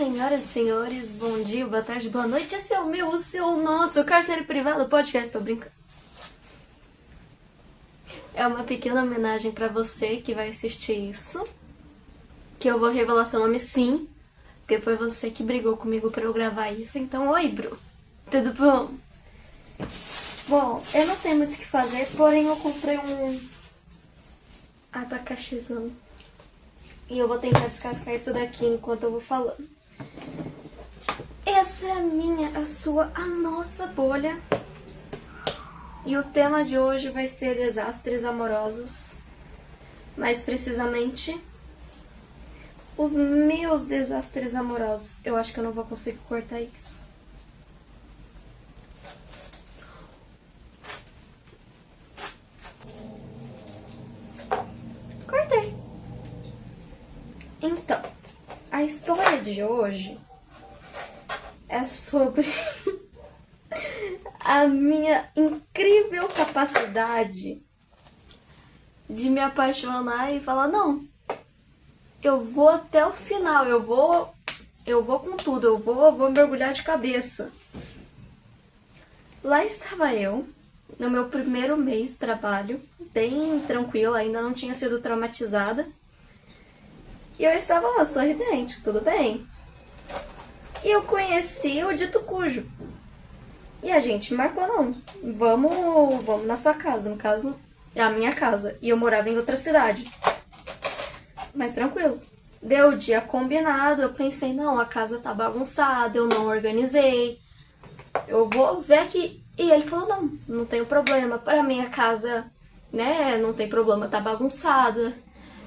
senhoras e senhores, bom dia, boa tarde, boa noite. Esse é o meu, o seu, o nosso Cárcere Privado Podcast, tô brincando. É uma pequena homenagem pra você que vai assistir isso, que eu vou revelar seu nome sim, porque foi você que brigou comigo pra eu gravar isso. Então, oi, Bru, tudo bom? Bom, eu não tenho muito o que fazer, porém eu comprei um abacaxizão. E eu vou tentar descascar isso daqui enquanto eu vou falando. Essa é a minha, a sua, a nossa bolha. E o tema de hoje vai ser desastres amorosos. Mais precisamente, os meus desastres amorosos. Eu acho que eu não vou conseguir cortar isso. Cortei. Então, a história de hoje é sobre a minha incrível capacidade de me apaixonar e falar, não, eu vou até o final, eu vou com tudo, eu vou mergulhar de cabeça. Lá estava eu, no meu primeiro mês de trabalho, bem tranquila, ainda não tinha sido traumatizada. E eu estava lá, sorridente, tudo bem. E eu conheci o dito cujo. E a gente marcou, não, vamos na sua casa, no caso, é a minha casa. E eu morava em outra cidade. Mas tranquilo. Deu o dia combinado, eu pensei, não, a casa tá bagunçada, eu não organizei. Eu vou ver aqui. E ele falou, não tem problema, pra mim a casa, né, não tem problema, tá bagunçada.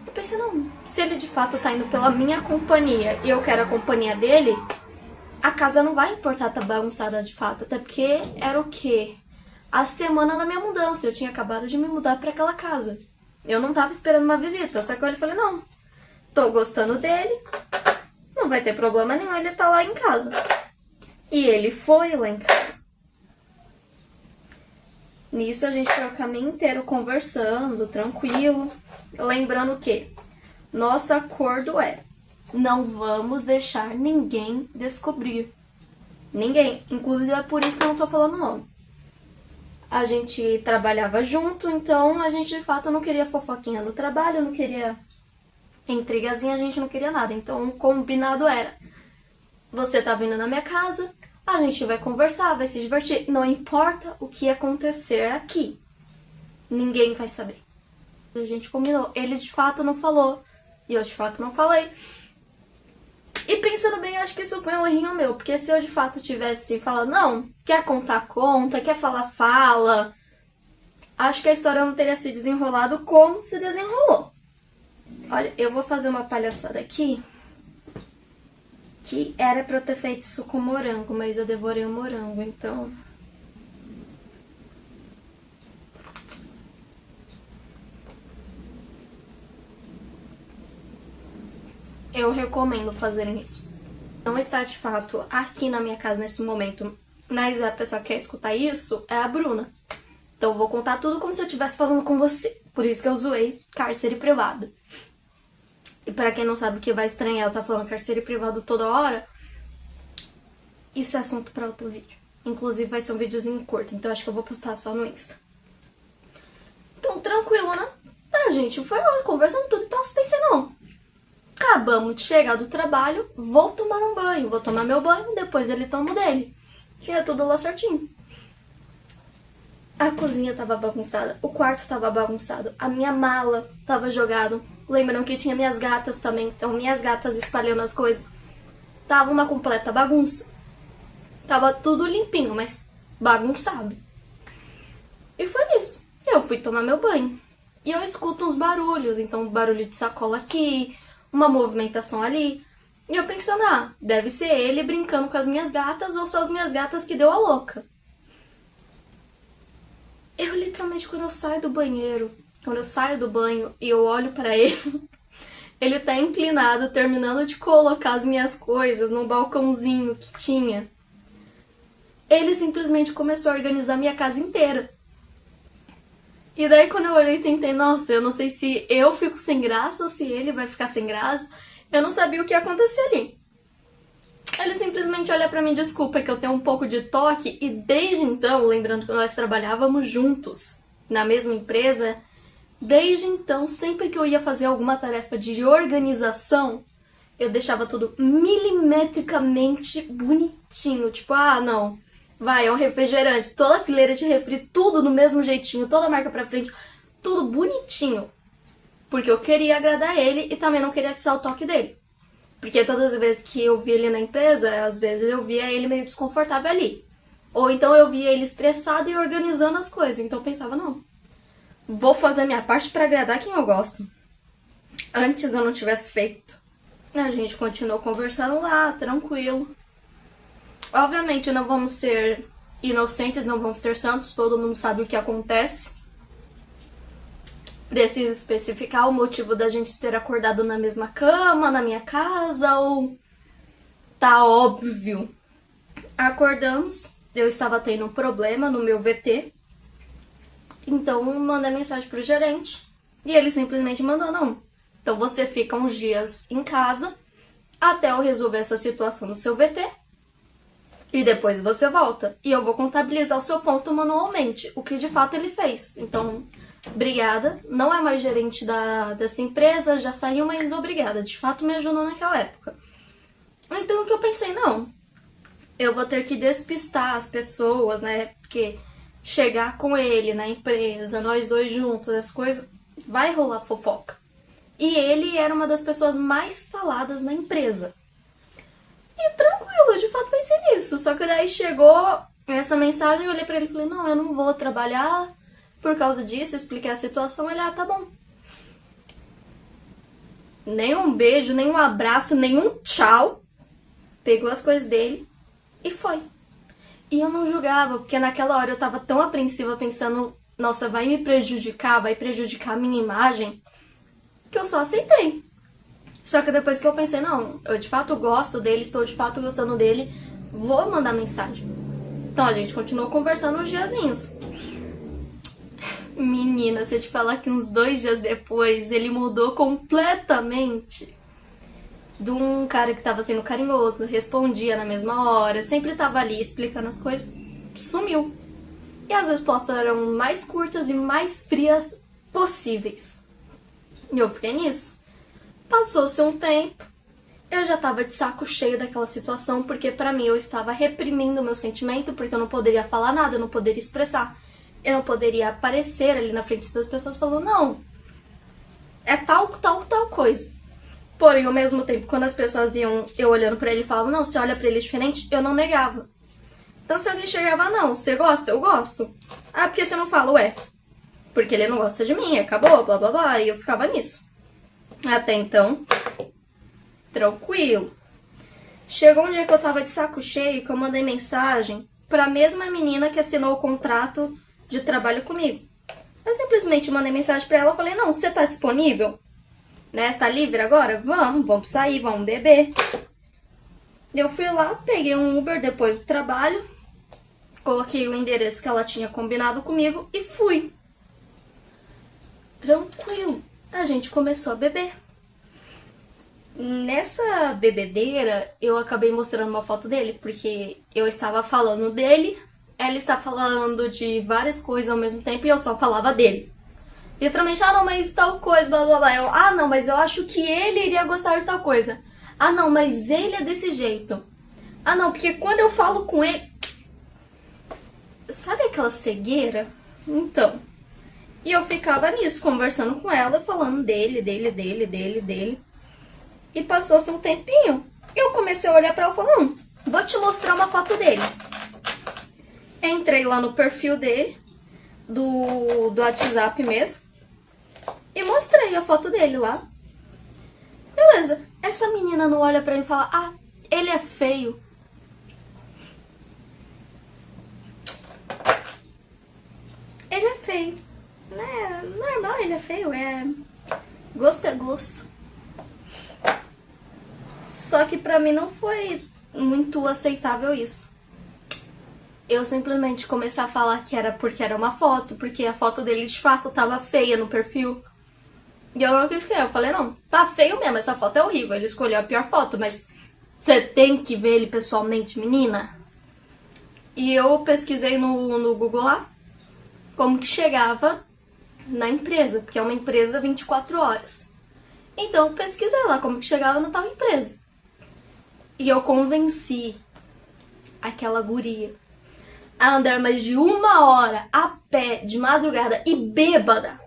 Eu pensei, não, se ele de fato tá indo pela minha companhia e eu quero a companhia dele, a casa não vai importar tá bagunçada de fato, até porque era o quê? A semana da minha mudança, eu tinha acabado de me mudar pra aquela casa. Eu não tava esperando uma visita, só que eu falei, não, tô gostando dele, não vai ter problema nenhum, ele tá lá em casa. E ele foi lá em casa. Nisso a gente foi o caminho inteiro conversando, tranquilo. Lembrando que nosso acordo é: não vamos deixar ninguém descobrir. Ninguém. Inclusive é por isso que eu não tô falando o nome. A gente trabalhava junto, então a gente de fato não queria fofoquinha no trabalho, não queria intrigazinha, a gente não queria nada. Então o combinado era: você tá vindo na minha casa, a gente vai conversar, vai se divertir. Não importa o que acontecer aqui. Ninguém vai saber. A gente combinou. Ele de fato não falou. E eu de fato não falei. E pensando bem, eu acho que isso foi um errinho meu. Porque se eu de fato tivesse falado, não, quer contar, conta, quer falar, fala. Acho que a história não teria se desenrolado como se desenrolou. Olha, eu vou fazer uma palhaçada aqui. Que era pra eu ter feito isso com morango, mas eu devorei o morango, então... eu recomendo fazerem isso. Não está de fato aqui na minha casa nesse momento, mas a pessoa que quer escutar isso é a Bruna. Então eu vou contar tudo como se eu estivesse falando com você. Por isso que eu zoei cárcere privado. E pra quem não sabe o que vai estranhar, eu tá falando cárcere privado toda hora. Isso é assunto pra outro vídeo. Inclusive vai ser um videozinho curto, então acho que eu vou postar só no Insta. Então tranquilo, né? Tá, gente, foi lá conversando tudo e tal, pensei, não. Acabamos de chegar do trabalho, vou tomar um banho. Vou tomar meu banho, depois ele toma o dele. Tinha tudo lá certinho. A cozinha tava bagunçada, o quarto tava bagunçado, a minha mala tava jogada. Lembram que tinha minhas gatas também, então minhas gatas espalhando as coisas. Tava uma completa bagunça. Tava tudo limpinho, mas bagunçado. E foi isso. Eu fui tomar meu banho. E eu escuto uns barulhos, então barulho de sacola aqui, uma movimentação ali. E eu pensando, deve ser ele brincando com as minhas gatas ou só as minhas gatas que deu a louca. Eu literalmente, quando eu saio do banheiro, quando eu saio do banho e eu olho pra ele, ele tá inclinado, terminando de colocar as minhas coisas no balcãozinho que tinha. Ele simplesmente começou a organizar minha casa inteira. E daí quando eu olhei e tentei, nossa, eu não sei se eu fico sem graça ou se ele vai ficar sem graça. Eu não sabia o que ia acontecer ali. Ele simplesmente olha pra mim, desculpa, é que eu tenho um pouco de toque. E desde então, lembrando que nós trabalhávamos juntos na mesma empresa, desde então, sempre que eu ia fazer alguma tarefa de organização, eu deixava tudo milimetricamente bonitinho. Tipo, ah, não, vai, é um refrigerante, toda a fileira de refri, tudo no mesmo jeitinho, toda a marca pra frente, tudo bonitinho. Porque eu queria agradar ele e também não queria atiçar o toque dele. Porque todas as vezes que eu via ele na empresa, às vezes eu via ele meio desconfortável ali. Ou então eu via ele estressado e organizando as coisas. Então eu pensava, não, vou fazer a minha parte pra agradar quem eu gosto. Antes eu não tivesse feito. A gente continuou conversando lá, tranquilo. Obviamente não vamos ser inocentes, não vamos ser santos, todo mundo sabe o que acontece. Preciso especificar o motivo da gente ter acordado na mesma cama, na minha casa, ou... Tá óbvio. Acordamos, eu estava tendo um problema no meu VT. Então mandei mensagem pro gerente. E ele simplesmente mandou, não. Então você fica uns dias em casa até eu resolver essa situação no seu VT. E depois você volta. E eu vou contabilizar o seu ponto manualmente. O que de fato ele fez. Então... obrigada, não é mais gerente dessa empresa, já saiu, mas obrigada, de fato me ajudou naquela época. Então o que eu pensei, não, eu vou ter que despistar as pessoas, né, porque chegar com ele na empresa, nós dois juntos, as coisas, vai rolar fofoca. E ele era uma das pessoas mais faladas na empresa. E tranquilo, eu de fato pensei nisso, só que daí chegou essa mensagem, eu olhei pra ele e falei, não, eu não vou trabalhar... por causa disso, expliquei a situação, ele, tá bom. Nem um beijo, nem um abraço, nem um tchau. Pegou as coisas dele e foi. E eu não julgava, porque naquela hora eu tava tão apreensiva pensando, nossa, vai me prejudicar, vai prejudicar a minha imagem, que eu só aceitei. Só que depois que eu pensei, não, eu de fato gosto dele, estou de fato gostando dele, vou mandar mensagem. Então a gente continuou conversando uns diazinhos. Menina, se eu te falar que uns 2 dias depois ele mudou completamente. De um cara que tava sendo carinhoso, respondia na mesma hora, sempre tava ali explicando as coisas, sumiu. E as respostas eram mais curtas e mais frias possíveis. E eu fiquei nisso. Passou-se um tempo, eu já tava de saco cheio daquela situação, porque pra mim eu estava reprimindo o meu sentimento, porque eu não poderia falar nada, eu não poderia expressar. Eu não poderia aparecer ali na frente das pessoas falando, não, é tal coisa. Porém, ao mesmo tempo, quando as pessoas viam eu olhando pra ele e falavam, não, você olha pra ele diferente, eu não negava. Então, se alguém chegava, não, você gosta? Eu gosto. Ah, porque você não fala? Ué, porque ele não gosta de mim, acabou, blá blá blá, e eu ficava nisso. Até então, tranquilo. Chegou um dia que eu tava de saco cheio, que eu mandei mensagem pra mesma menina que assinou o contrato de trabalho comigo. Eu simplesmente mandei mensagem pra ela, falei, não, você tá disponível? Né, tá livre agora? Vamos sair, vamos beber. Eu fui lá, peguei um Uber depois do trabalho, coloquei o endereço que ela tinha combinado comigo e fui. Tranquilo, a gente começou a beber. Nessa bebedeira, eu acabei mostrando uma foto dele, porque eu estava falando dele, ela está falando de várias coisas ao mesmo tempo e eu só falava dele. Literalmente, não, mas tal coisa, blá blá blá. Eu, não, mas eu acho que ele iria gostar de tal coisa. Não, mas ele é desse jeito. Não, porque quando eu falo com ele... Sabe aquela cegueira? Então. E eu ficava nisso, conversando com ela, falando dele. E passou-se um tempinho, eu comecei a olhar pra ela e falei, vou te mostrar uma foto dele. Entrei lá no perfil dele, do WhatsApp mesmo, e mostrei a foto dele lá. Beleza, essa menina não olha pra mim e fala, ele é feio. Ele é feio. É normal, ele é feio, gosto é gosto. Só que pra mim não foi muito aceitável isso. Eu simplesmente comecei a falar que era porque era uma foto, porque a foto dele de fato tava feia no perfil. E eu não critiquei, eu falei, não, tá feio mesmo, essa foto é horrível. Ele escolheu a pior foto, mas Você tem que ver ele pessoalmente, menina. E eu pesquisei no Google lá como que chegava na empresa, porque é uma empresa 24 horas. Então eu pesquisei lá como que chegava na tal empresa. E eu convenci aquela guria a andar mais de 1 hora a pé, de madrugada e bêbada,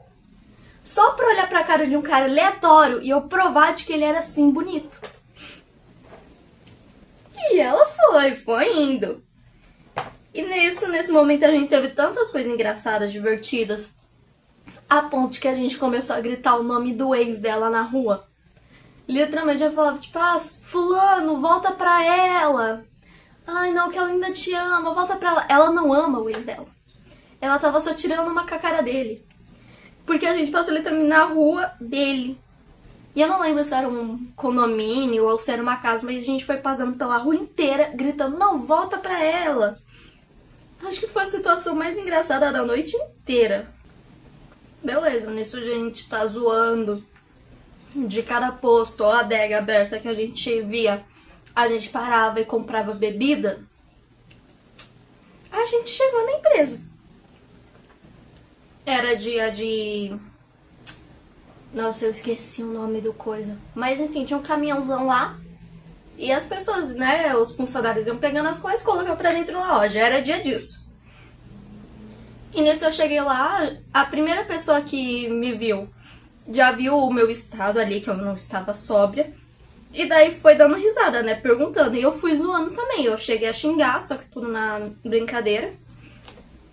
só pra olhar pra cara de um cara aleatório e eu provar de que ele era assim bonito. E ela foi indo. E nesse momento a gente teve tantas coisas engraçadas, divertidas, a ponto de que a gente começou a gritar o nome do ex dela na rua. Literalmente eu falava, tipo, fulano, volta pra ela. Ai, não, que ela ainda te ama, volta pra ela. Ela não ama o ex dela. Ela tava só tirando uma com a cara dele. Porque a gente passou literalmente na rua dele. E eu não lembro se era um condomínio ou se era uma casa, mas a gente foi passando pela rua inteira, gritando, não, volta pra ela. Acho que foi a situação mais engraçada da noite inteira. Beleza, nisso a gente tá zoando. De cada posto ou adega aberta que a gente via, a gente parava e comprava bebida. A gente chegou na empresa. Era dia de... Nossa, eu esqueci o nome do coisa. Mas enfim, tinha um caminhãozão lá. E as pessoas, né, os funcionários iam pegando as coisas e colocando pra dentro da loja. Era dia disso. E nisso eu cheguei lá, a primeira pessoa que me viu já viu o meu estado ali, que eu não estava sóbria. E daí foi dando risada, né, perguntando. E eu fui zoando também. Eu cheguei a xingar, só que tudo na brincadeira.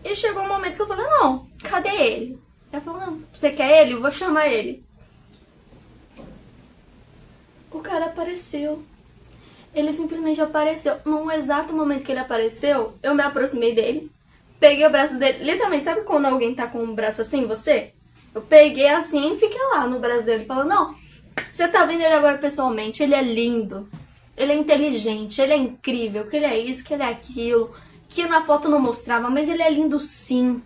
E chegou um momento que eu falei, não, cadê ele? Ela falou, não, você quer ele? Eu vou chamar ele. O cara apareceu. Ele simplesmente apareceu. No exato momento que ele apareceu, eu me aproximei dele. Peguei o braço dele. Literalmente, sabe quando alguém tá com o braço assim, você? Eu peguei assim e fiquei lá no braço dele. Falando, não, você tá vendo ele agora pessoalmente. Ele é lindo. Ele é inteligente. Ele é incrível. Que ele é isso, que ele é aquilo. Que na foto não mostrava, mas ele é lindo sim.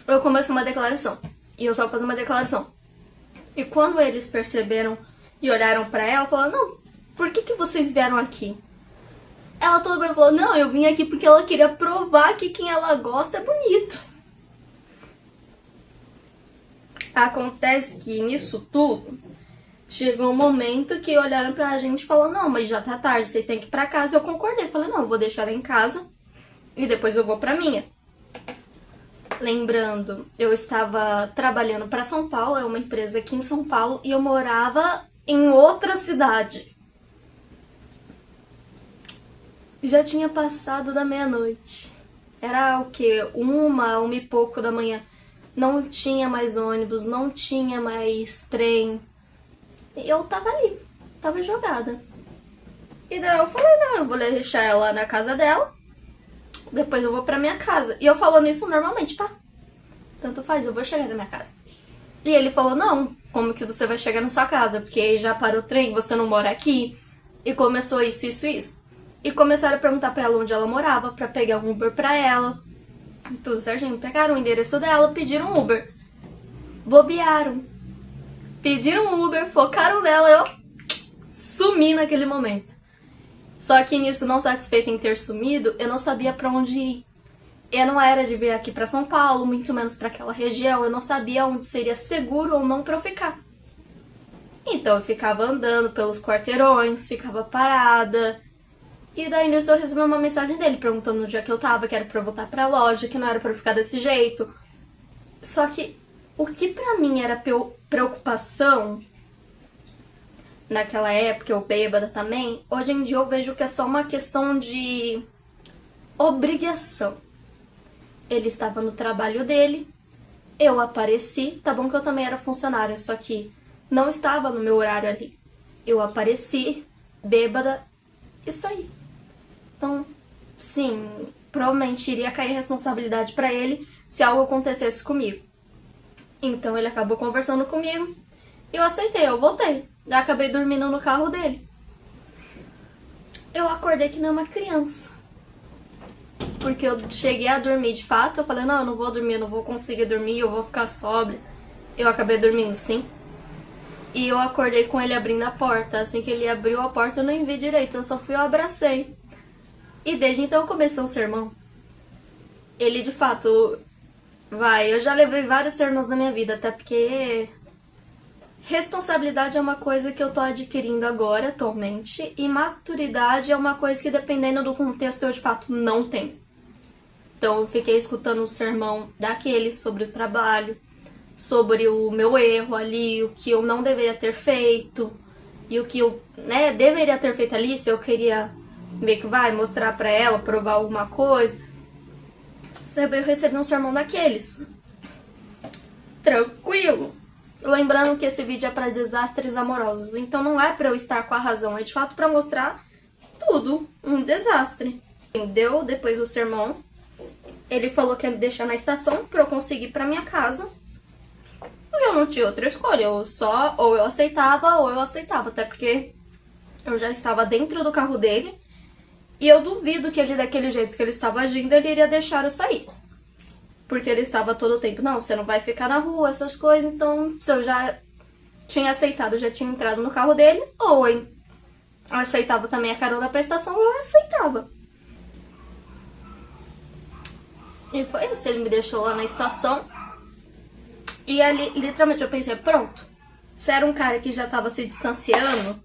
Eu comecei uma declaração. E eu só fazer uma declaração. E quando eles perceberam e olharam pra ela, falaram, não, por que vocês vieram aqui? Ela toda bem falou, não, eu vim aqui porque ela queria provar que quem ela gosta é bonito. Acontece que nisso tudo, chegou um momento que olharam pra gente e falaram, não, mas já tá tarde, vocês têm que ir pra casa. Eu concordei, falei, não, eu vou deixar ela em casa e depois eu vou pra minha. Lembrando, eu estava trabalhando pra São Paulo, é uma empresa aqui em São Paulo, e eu morava em outra cidade. Já tinha passado da meia-noite. Era o quê? 1 e pouco da manhã. Não tinha mais ônibus, não tinha mais trem. E eu tava ali, tava jogada. E daí eu falei, não, eu vou deixar ela na casa dela, depois eu vou pra minha casa. E eu falando isso normalmente, pá, tanto faz, eu vou chegar na minha casa. E ele falou, não, como que você vai chegar na sua casa? Porque já parou o trem, você não mora aqui. E começou isso. E começaram a perguntar pra ela onde ela morava, pra pegar um Uber pra ela. Tudo certinho, pegaram o endereço dela, pediram um Uber. Bobearam. Pediram um Uber, focaram nela, eu sumi naquele momento. Só que nisso, não satisfeita em ter sumido, eu não sabia pra onde ir. Eu não era de vir aqui pra São Paulo, muito menos pra aquela região. Eu não sabia onde seria seguro ou não pra eu ficar. Então eu ficava andando pelos quarteirões, ficava parada. E daí nisso eu recebi uma mensagem dele perguntando onde é que eu tava, que era pra eu voltar pra loja, que não era pra eu ficar desse jeito. Só que o que pra mim era preocupação naquela época, eu bêbada também, hoje em dia eu vejo que é só uma questão de obrigação. Ele estava no trabalho dele, eu apareci, tá bom que eu também era funcionária, só que não estava no meu horário ali. Eu apareci, bêbada, e saí. Então, sim, provavelmente iria cair responsabilidade pra ele se algo acontecesse comigo. Então ele acabou conversando comigo, eu aceitei, eu voltei. Já acabei dormindo no carro dele. Eu acordei que nem uma criança. Porque eu cheguei a dormir de fato, eu falei, não, eu não vou dormir, eu não vou conseguir dormir, eu vou ficar sóbria. Eu acabei dormindo sim. E eu acordei com ele abrindo a porta. Assim que ele abriu a porta, eu nem vi direito, eu só fui, eu abracei. E desde então eu comecei um sermão. Ele, de fato, eu já levei vários sermões na minha vida, até porque responsabilidade é uma coisa que eu tô adquirindo agora, atualmente, e maturidade é uma coisa que, dependendo do contexto, eu, de fato, não tenho. Então, eu fiquei escutando um sermão daquele sobre o trabalho, sobre o meu erro ali, o que eu não deveria ter feito, e o que eu, deveria ter feito ali, se eu queria meio que mostrar pra ela, provar alguma coisa. Eu recebi um sermão daqueles. Tranquilo. Lembrando que esse vídeo é pra desastres amorosos, então não é pra eu estar com a razão, é de fato pra mostrar tudo, um desastre. Depois do sermão, ele falou que ia me deixar na estação pra eu conseguir ir pra minha casa. E eu não tinha outra escolha, ou eu aceitava, até porque eu já estava dentro do carro dele. E eu duvido que ele, daquele jeito que ele estava agindo, ele iria deixar eu sair. Porque ele estava todo o tempo, não, você não vai ficar na rua, essas coisas. Então, se eu já tinha aceitado, já tinha entrado no carro dele, ou eu aceitava também a carona da prestação, ou eu aceitava. E foi isso, ele me deixou lá na estação. E ali, literalmente, eu pensei, pronto. Se era um cara que já estava se distanciando,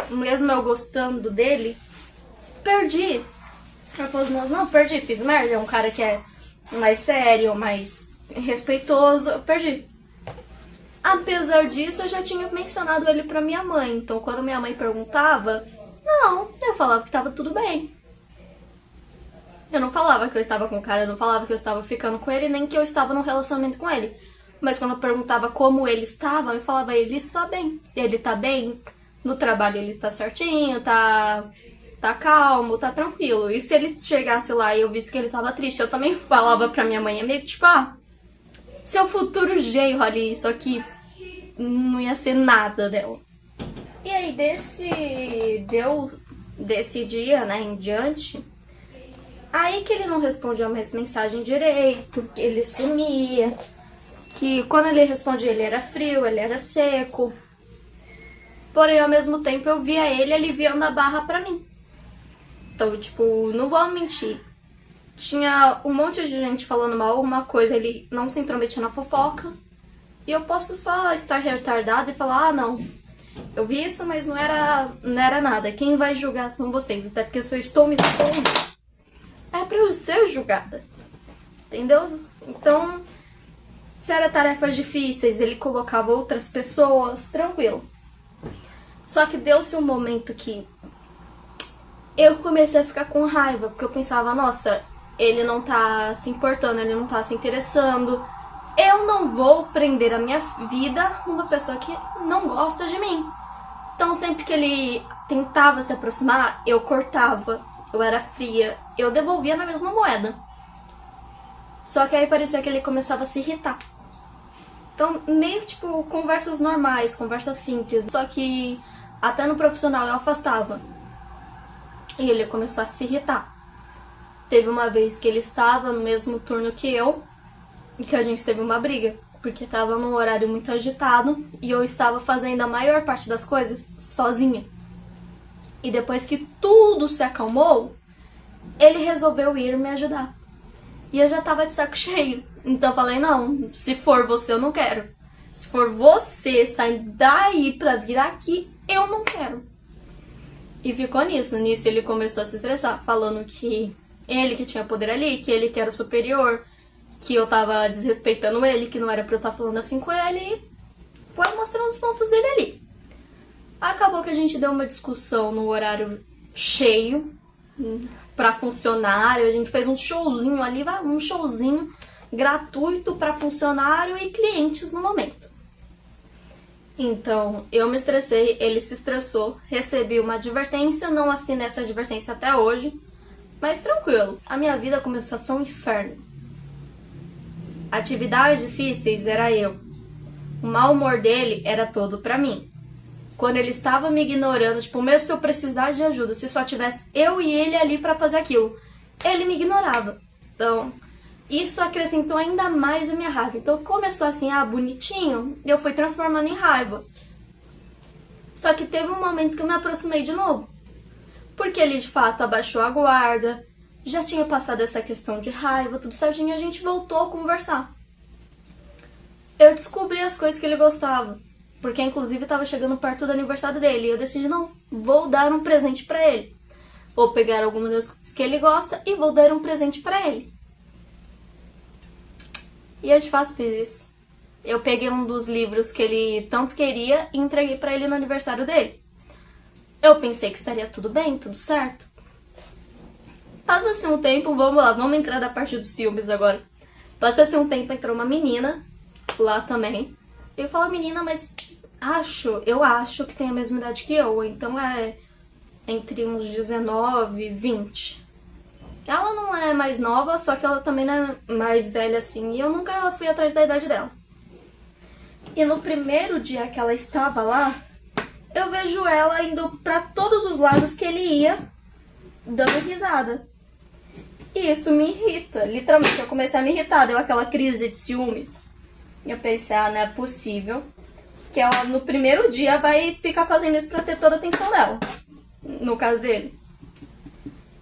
mesmo eu gostando dele, perdi. Não, perdi, fiz merda. É um cara que é mais sério, mais respeitoso, eu perdi. Apesar disso, eu já tinha mencionado ele pra minha mãe. Então, quando minha mãe perguntava, eu falava que tava tudo bem. Eu não falava que eu estava com o cara, eu não falava que eu estava ficando com ele, nem que eu estava num relacionamento com ele. Mas quando eu perguntava como ele estava, eu falava, ele está bem. Ele tá bem, no trabalho ele tá certinho, tá calmo, tá tranquilo. E se ele chegasse lá e eu visse que ele tava triste, eu também falava pra minha mãe, meio que tipo, seu futuro genro ali, só que não ia ser nada dela. E aí desse dia, em diante, aí que ele não respondia mais mensagem direito, que ele sumia, que quando ele respondia ele era frio, ele era seco. Porém, ao mesmo tempo, eu via ele aliviando a barra pra mim. Então, não vou mentir. Tinha um monte de gente falando mal alguma coisa, ele não se intrometia na fofoca. E eu posso só estar retardada e falar, não, eu vi isso, mas não era nada. Quem vai julgar são vocês, até porque se eu estou me expondo, é pra eu ser julgada. Entendeu? Então, se era tarefas difíceis, ele colocava outras pessoas, tranquilo. Só que deu-se um momento que eu comecei a ficar com raiva, porque eu pensava, nossa, ele não tá se importando, ele não tá se interessando. Eu não vou prender a minha vida numa pessoa que não gosta de mim. Então, sempre que ele tentava se aproximar, eu cortava, eu era fria, eu devolvia na mesma moeda. Só que aí parecia que ele começava a se irritar. Então, meio conversas normais, conversas simples. Só que até no profissional eu afastava. E ele começou a se irritar. Teve uma vez que ele estava no mesmo turno que eu e que a gente teve uma briga. Porque estava num horário muito agitado e eu estava fazendo a maior parte das coisas sozinha. E depois que tudo se acalmou, ele resolveu ir me ajudar. E eu já tava de saco cheio. Então eu falei, não, se for você eu não quero. Se for você sair daí pra vir aqui, eu não quero. E ficou nisso. Nisso ele começou a se estressar, falando que ele que tinha poder ali, que ele que era o superior, que eu tava desrespeitando ele, que não era pra eu estar falando assim com ele. E foi mostrando os pontos dele ali. Acabou que a gente deu uma discussão no horário cheio, pra funcionário. A gente fez um showzinho ali, um showzinho gratuito pra funcionário e clientes no momento. Então, eu me estressei, ele se estressou, recebi uma advertência, não assinei essa advertência até hoje, mas tranquilo, a minha vida começou a ser um inferno. Atividades difíceis era eu. O mau humor dele era todo pra mim. Quando ele estava me ignorando, mesmo se eu precisasse de ajuda, se só tivesse eu e ele ali pra fazer aquilo, ele me ignorava. Então, isso acrescentou ainda mais a minha raiva. Então, começou assim, bonitinho, e eu fui transformando em raiva. Só que teve um momento que eu me aproximei de novo. Porque ele de fato abaixou a guarda, já tinha passado essa questão de raiva, tudo certinho, e a gente voltou a conversar. Eu descobri as coisas que ele gostava, porque inclusive estava chegando perto do aniversário dele, e eu decidi, não, vou dar um presente pra ele. Vou pegar alguma das coisas que ele gosta e vou dar um presente pra ele. E eu de fato fiz isso. Eu peguei um dos livros que ele tanto queria e entreguei pra ele no aniversário dele. Eu pensei que estaria tudo bem, tudo certo. Passa-se um tempo, vamos lá, vamos entrar na parte dos ciúmes agora. Passa-se um tempo, entrou uma menina lá também. Eu falo, menina, mas eu acho que tem a mesma idade que eu, então é entre uns 19 e 20. Ela não é mais nova, só que ela também não é mais velha assim, e eu nunca fui atrás da idade dela. E no primeiro dia que ela estava lá, eu vejo ela indo pra todos os lados que ele ia, dando risada. E isso me irrita. Literalmente, eu comecei a me irritar. Deu aquela crise de ciúmes. E eu pensei, não é possível que ela no primeiro dia vai ficar fazendo isso pra ter toda a atenção dela. No caso dele.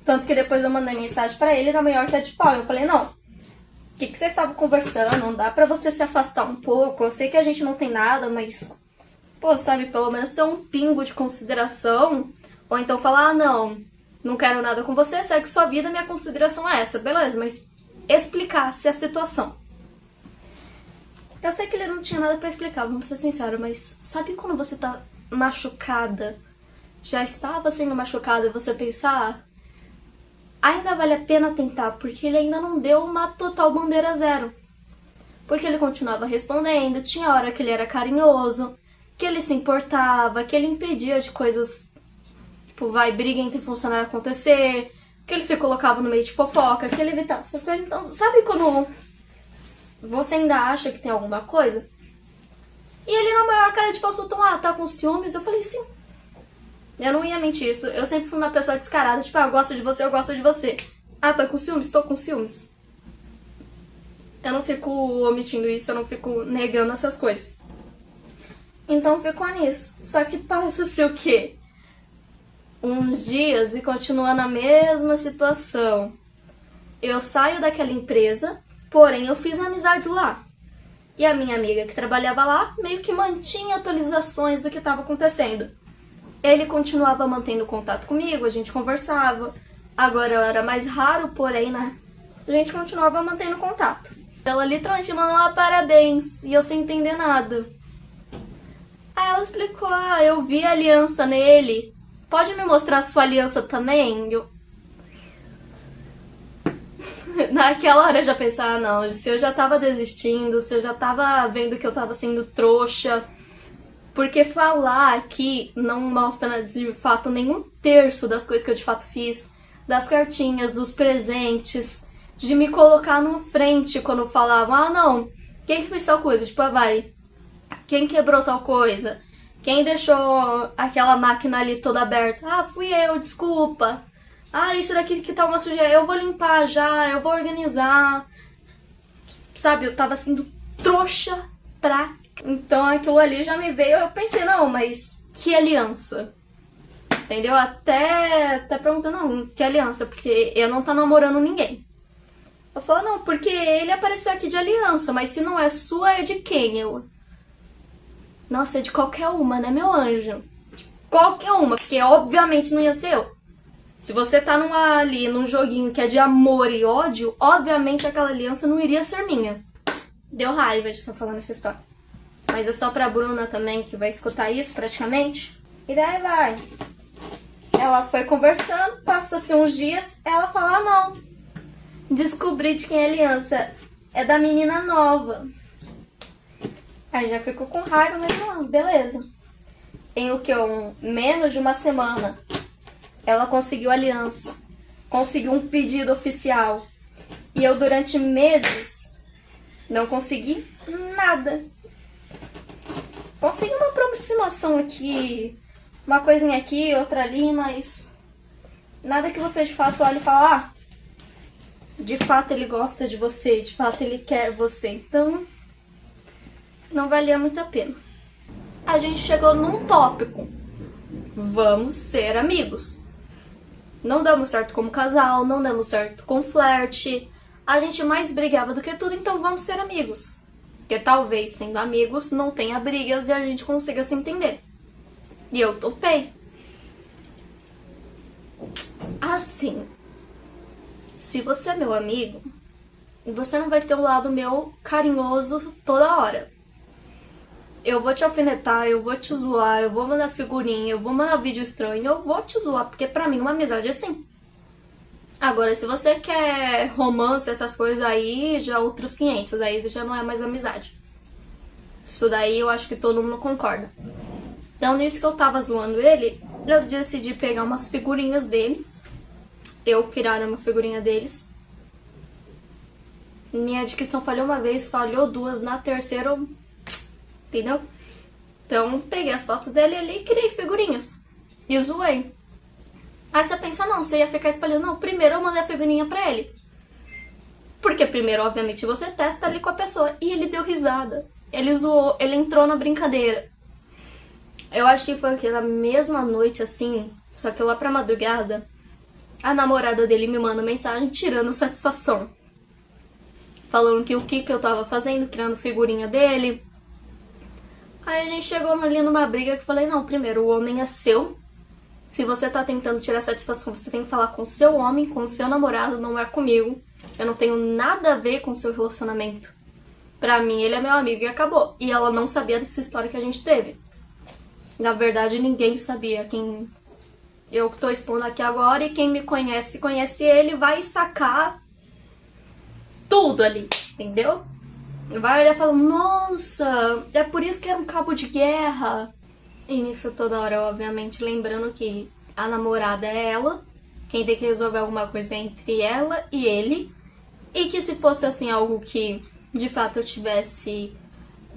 Tanto que depois eu mandei mensagem pra ele na maior cara de pau. Eu falei, não, o que vocês estavam conversando? Não dá pra você se afastar um pouco. Eu sei que a gente não tem nada, mas... pô, sabe, pelo menos ter um pingo de consideração. Ou então falar, não quero nada com você, segue sua vida, minha consideração é essa. Beleza, mas explicasse a situação. Eu sei que ele não tinha nada pra explicar, vamos ser sinceros, mas sabe quando você tá machucada? Já estava sendo machucada e você pensar, ainda vale a pena tentar, porque ele ainda não deu uma total bandeira zero. Porque ele continuava respondendo, tinha hora que ele era carinhoso, que ele se importava, que ele impedia de coisas, tipo, briga entre funcionários acontecer, que ele se colocava no meio de fofoca, que ele evitava essas coisas. Então, sabe quando você ainda acha que tem alguma coisa? E ele na maior cara de pau soltou, tá com ciúmes? Eu falei, sim. Eu não ia mentir isso. Eu sempre fui uma pessoa descarada, tipo, eu gosto de você, eu gosto de você. Tá com ciúmes? Tô com ciúmes. Eu não fico omitindo isso, eu não fico negando essas coisas. Então ficou nisso. Só que passa-se o quê? Uns dias e continua na mesma situação. Eu saio daquela empresa, porém eu fiz amizade lá. E a minha amiga que trabalhava lá meio que mantinha atualizações do que estava acontecendo. Ele continuava mantendo contato comigo, a gente conversava. Agora era mais raro, porém, né? A gente continuava mantendo contato. Ela literalmente mandou parabéns e eu sem entender nada. Aí ela explicou, eu vi a aliança nele. Pode me mostrar a sua aliança também? Naquela hora eu já pensava, não, se eu já tava desistindo, se eu já tava vendo que eu tava sendo trouxa. Porque falar aqui não mostra de fato nenhum terço das coisas que eu de fato fiz. Das cartinhas, dos presentes, de me colocar na frente quando falavam, não, quem que fez tal coisa? Tipo, quem quebrou tal coisa? Quem deixou aquela máquina ali toda aberta? Fui eu, desculpa. Isso daqui que tá uma sujeira, eu vou limpar já, eu vou organizar. Sabe, eu tava sendo trouxa pra... Então aquilo ali já me veio, eu pensei, não, mas que aliança? Entendeu? Até perguntando, não, que aliança? Porque eu não tô namorando ninguém. Eu falo, não, porque ele apareceu aqui de aliança, mas se não é sua, é de quem? Nossa, é de qualquer uma, né, meu anjo? Qualquer uma, porque obviamente não ia ser eu. Se você tá ali num joguinho que é de amor e ódio, obviamente aquela aliança não iria ser minha. Deu raiva de estar falando essa história. Mas é só pra Bruna também, que vai escutar isso praticamente. E daí vai. Ela foi conversando, passa-se uns dias, ela fala, não, descobri de quem é a aliança. É da menina nova. Aí já ficou com raiva, mas não, beleza. Em menos de uma semana, ela conseguiu a aliança. Conseguiu um pedido oficial. E eu durante meses não consegui nada. Consegui uma aproximação aqui, uma coisinha aqui, outra ali, mas nada que você de fato olhe e fale, de fato ele gosta de você, de fato ele quer você. Então, não valia muito a pena. A gente chegou num tópico vamos ser amigos. Não damos certo como casal, não damos certo com flerte. A gente mais brigava do que tudo, então vamos ser amigos. Porque talvez sendo amigos não tenha brigas e a gente consiga se entender. E eu topei. Assim, se você é meu amigo, você não vai ter um lado meu carinhoso toda hora. Eu vou te alfinetar, eu vou te zoar, eu vou mandar figurinha, eu vou mandar vídeo estranho, eu vou te zoar, porque pra mim uma amizade é assim. Agora, se você quer romance, essas coisas aí, já outros 500, aí já não é mais amizade. Isso daí eu acho que todo mundo concorda. Então, nisso que eu tava zoando ele, eu decidi pegar umas figurinhas dele. Eu criar uma figurinha deles. Minha dicção falhou uma vez, falhou duas, na terceira eu... Entendeu? Então, peguei as fotos dele ali e criei figurinhas. E zoei. Aí você pensou, não, você ia ficar espalhando. Não, primeiro eu mandei a figurinha pra ele. Porque primeiro, obviamente, você testa ali com a pessoa. E ele deu risada. Ele zoou, ele entrou na brincadeira. Eu acho que foi o que? Na mesma noite, assim, só que lá pra madrugada, a namorada dele me manda mensagem tirando satisfação. Falando que o que eu tava fazendo, criando figurinha dele. Aí a gente chegou ali numa briga que eu falei, não, primeiro, o homem é seu. Se você tá tentando tirar satisfação, você tem que falar com o seu homem, com o seu namorado, não é comigo. Eu não tenho nada a ver com o seu relacionamento. Pra mim, ele é meu amigo e acabou. E ela não sabia dessa história que a gente teve. Na verdade, ninguém sabia. Quem eu tô expondo aqui agora e quem me conhece, conhece ele, vai sacar tudo ali, entendeu? Vai olhar e falar, nossa, é por isso que era um cabo de guerra. E nisso toda hora, obviamente, lembrando que a namorada é ela, quem tem que resolver alguma coisa é entre ela e ele, e que se fosse assim algo que de fato eu tivesse,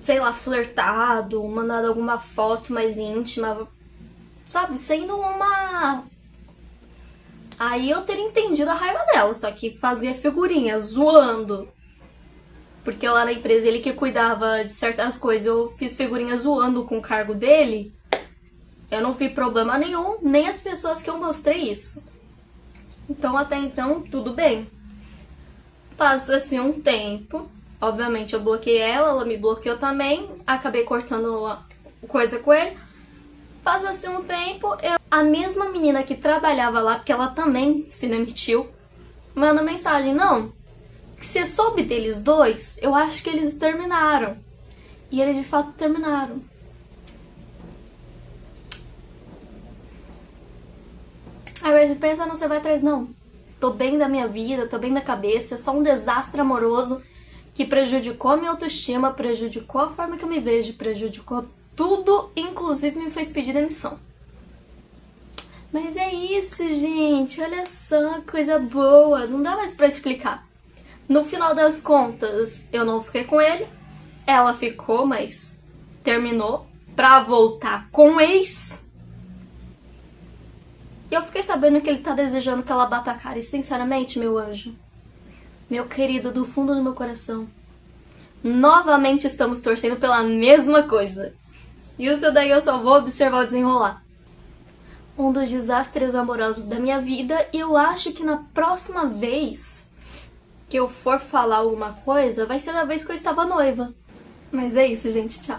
sei lá, flertado, mandado alguma foto mais íntima, sabe, sendo uma... Aí eu teria entendido a raiva dela, só que fazia figurinha, zoando. Porque lá na empresa ele que cuidava de certas coisas, eu fiz figurinha zoando com o cargo dele. Eu não vi problema nenhum, nem as pessoas que eu mostrei isso. Então até então, tudo bem. Passou assim um tempo, obviamente eu bloqueei ela, ela me bloqueou também, acabei cortando coisa com ele. Passou assim um tempo, a mesma menina que trabalhava lá, porque ela também se demitiu, manda mensagem, não, que você soube deles dois, eu acho que eles terminaram. E eles de fato terminaram. Agora você pensa, não, você vai atrás, não. Tô bem da minha vida, tô bem da cabeça, é só um desastre amoroso que prejudicou a minha autoestima, prejudicou a forma que eu me vejo, prejudicou tudo, inclusive me fez pedir demissão. Mas é isso, gente, olha só, coisa boa, não dá mais pra explicar. No final das contas, eu não fiquei com ele, ela ficou, mas terminou pra voltar com o ex. E eu fiquei sabendo que ele tá desejando que ela bata a cara. E sinceramente, meu anjo, meu querido, do fundo do meu coração, novamente estamos torcendo pela mesma coisa. E isso daí eu só vou observar o desenrolar. Um dos desastres amorosos da minha vida. E eu acho que na próxima vez que eu for falar alguma coisa, vai ser da vez que eu estava noiva. Mas é isso, gente. Tchau.